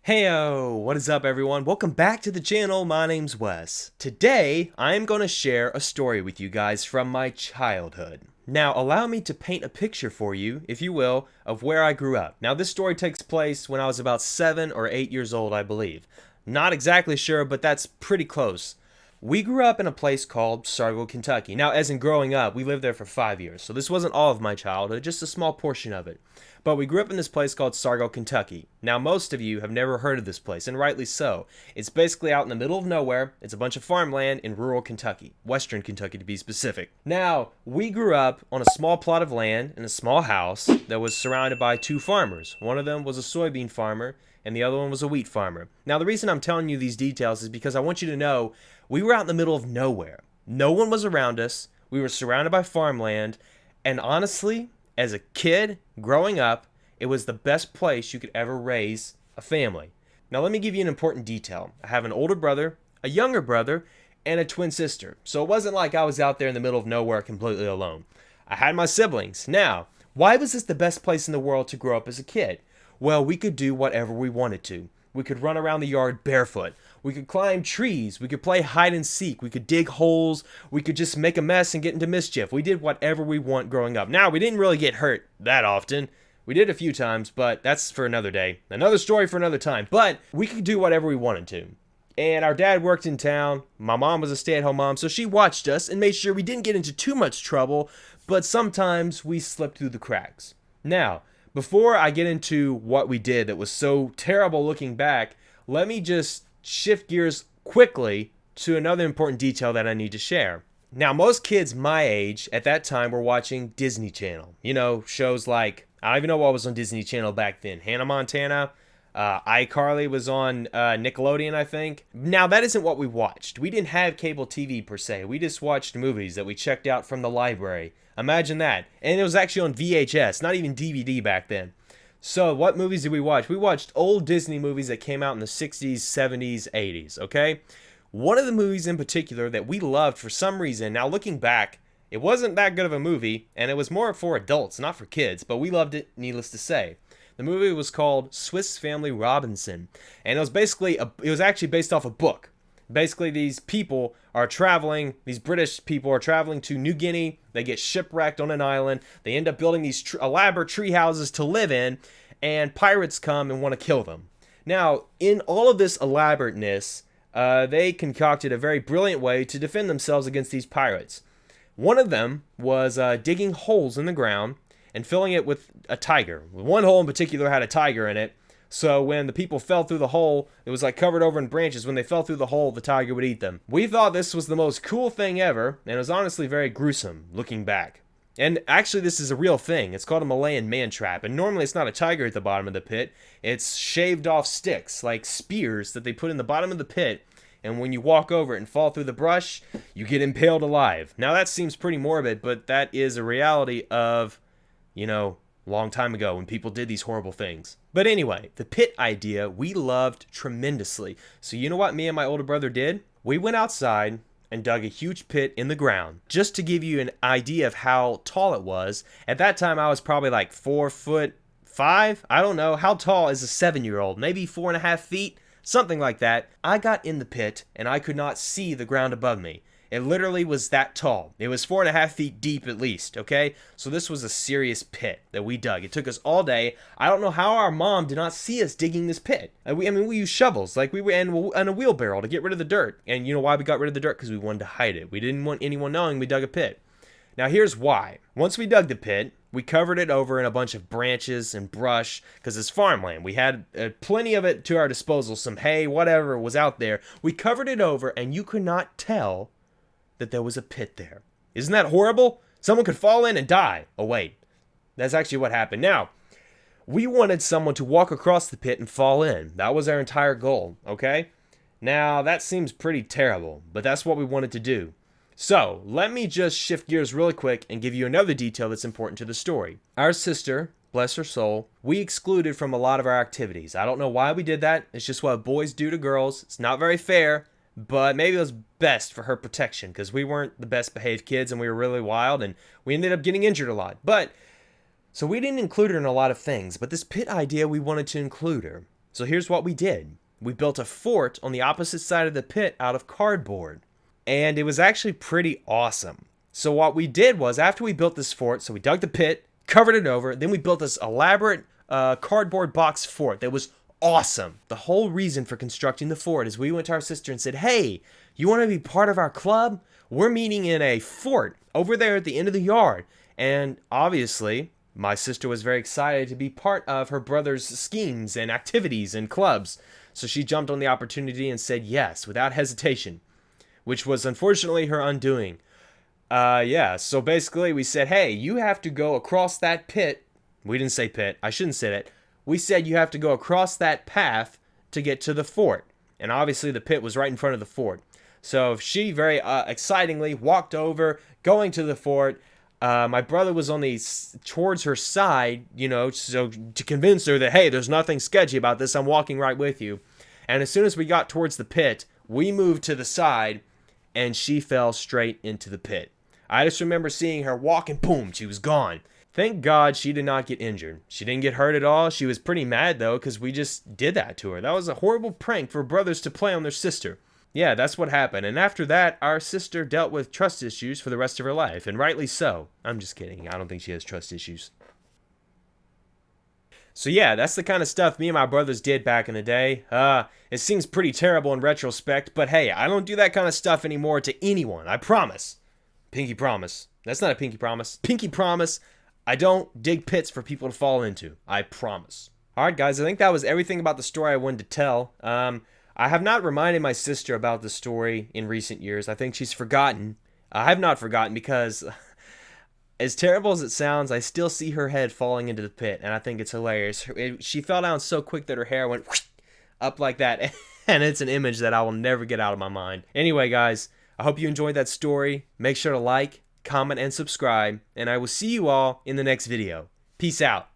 Heyo, what is up everyone? Welcome back to the channel. My name's Wes. Today, I'm going to share a story with you guys from my childhood. Now, allow me to paint a picture for you, if you will, of where I grew up. Now, this story takes place when I was about 7 or 8 years old, I believe. Not exactly sure, but that's pretty close. We grew up in a place called Sargo, Kentucky. Now, as in growing up, we lived there for 5 years, so this wasn't all of my childhood, just a small portion of it. But we grew up in this place called Sargo, Kentucky. Now, most of you have never heard of this place, and rightly so. It's basically out in the middle of nowhere. It's a bunch of farmland in rural Kentucky, western Kentucky to be specific. Now, we grew up on a small plot of land in a small house that was surrounded by two farmers. One of them was a soybean farmer, and the other one was a wheat farmer. Now, the reason I'm telling you these details is because I want you to know we were out in the middle of nowhere. No one was around us. We were surrounded by farmland, and honestly, as a kid growing up, it was the best place you could ever raise a family. Now, let me give you an important detail. I have an older brother, a younger brother, and a twin sister. So it wasn't like I was out there in the middle of nowhere completely alone. I had my siblings. Now, why was this the best place in the world to grow up as a kid? Well, we could do whatever we wanted to. We could run around the yard barefoot. We could climb trees. We could play hide and seek. We could dig holes. We could just make a mess and get into mischief. We did whatever we want growing up. Now, we didn't really get hurt that often. We did a few times, but that's for another day. Another story for another time. But we could do whatever we wanted to. And our dad worked in town. My mom was a stay-at-home mom, so she watched us and made sure we didn't get into too much trouble, but sometimes we slipped through the cracks. Now, before I get into what we did that was so terrible looking back, let me just shift gears quickly to another important detail that I need to share. Now, most kids my age at that time were watching Disney Channel. You know, shows like, I don't even know what was on Disney Channel back then. Hannah Montana, iCarly was on Nickelodeon, I think. Now, that isn't what we watched. We didn't have cable TV per se. We just watched movies that we checked out from the library. Imagine that. And it was actually on VHS, not even DVD back then. So, what movies did we watch? We watched old Disney movies that came out in the 60s, 70s, 80s, okay? One of the movies in particular that we loved for some reason, now looking back, it wasn't that good of a movie, and it was more for adults, not for kids, but we loved it, needless to say. The movie was called Swiss Family Robinson, and it was actually based off a book. Basically, these British people are traveling to New Guinea. They get shipwrecked on an island. They end up building these elaborate tree houses to live in, and pirates come and want to kill them. Now, in all of this elaborateness, they concocted a very brilliant way to defend themselves against these pirates. One of them was digging holes in the ground and filling it with a tiger. One hole in particular had a tiger in it. So when the people fell through the hole, it was like covered over in branches. When they fell through the hole, the tiger would eat them. We thought this was the most cool thing ever, and it was honestly very gruesome looking back. And actually, this is a real thing. It's called a Malayan man trap. And normally it's not a tiger at the bottom of the pit. It's shaved off sticks, like spears that they put in the bottom of the pit. And when you walk over it and fall through the brush, you get impaled alive. Now that seems pretty morbid, but that is a reality of, long time ago when people did these horrible things. But anyway, the pit idea we loved tremendously. So you know what me and my older brother did? We went outside and dug a huge pit in the ground. Just to give you an idea of how tall it was, at that time I was probably like 4'5". I don't know. How tall is a 7-year-old? Maybe 4.5 feet? Something like that. I got in the pit and I could not see the ground above me. It literally was that tall. It was 4.5 feet deep at least, okay? So this was a serious pit that we dug. It took us all day. I don't know how our mom did not see us digging this pit. We used shovels, like we were in a wheelbarrow to get rid of the dirt. And you know why we got rid of the dirt? Because we wanted to hide it. We didn't want anyone knowing we dug a pit. Now here's why. Once we dug the pit, we covered it over in a bunch of branches and brush because it's farmland. We had plenty of it to our disposal, some hay, whatever was out there. We covered it over and you could not tell that there was a pit there. Isn't that horrible? Someone could fall in and die. Oh wait, that's actually what happened. Now, we wanted someone to walk across the pit and fall in. That was our entire goal, okay? Now, that seems pretty terrible, but that's what we wanted to do. So, let me just shift gears really quick and give you another detail that's important to the story. Our sister, bless her soul, we excluded from a lot of our activities. I don't know why we did that. It's just what boys do to girls. It's not very fair, but maybe it was best for her protection because we weren't the best behaved kids and we were really wild and we ended up getting injured a lot. So we didn't include her in a lot of things, but this pit idea, we wanted to include her. So here's what we did. We built a fort on the opposite side of the pit out of cardboard. And it was actually pretty awesome. So what we did was, after we built this fort, so we dug the pit, covered it over, then we built this elaborate cardboard box fort that was awesome. The whole reason for constructing the fort is we went to our sister and said, hey, you want to be part of our club? We're meeting in a fort over there at the end of the yard. And obviously, my sister was very excited to be part of her brother's schemes and activities and clubs. So she jumped on the opportunity and said yes, without hesitation, which was unfortunately her undoing. So basically we said, hey, you have to go across that pit. We didn't say pit. I shouldn't say it. We said you have to go across that path to get to the fort. And obviously the pit was right in front of the fort. So she very excitingly walked over, going to the fort. My brother was on towards her side, so to convince her that, hey, there's nothing sketchy about this. I'm walking right with you. And as soon as we got towards the pit, we moved to the side, and she fell straight into the pit. I just remember seeing her walk, and boom, she was gone. Thank God she did not get injured. She didn't get hurt at all. She was pretty mad, though, because we just did that to her. That was a horrible prank for brothers to play on their sister. Yeah, that's what happened. And after that, our sister dealt with trust issues for the rest of her life, and rightly so. I'm just kidding. I don't think she has trust issues. So yeah, that's the kind of stuff me and my brothers did back in the day. It seems pretty terrible in retrospect, but hey, I don't do that kind of stuff anymore to anyone. I promise. Pinky promise. That's not a pinky promise. Pinky promise. I don't dig pits for people to fall into. I promise. Alright guys, I think that was everything about the story I wanted to tell. I have not reminded my sister about the story in recent years. I think she's forgotten. I have not forgotten because, as terrible as it sounds, I still see her head falling into the pit, and I think it's hilarious. She fell down so quick that her hair went up like that, and it's an image that I will never get out of my mind. Anyway, guys, I hope you enjoyed that story. Make sure to like, comment, and subscribe, and I will see you all in the next video. Peace out.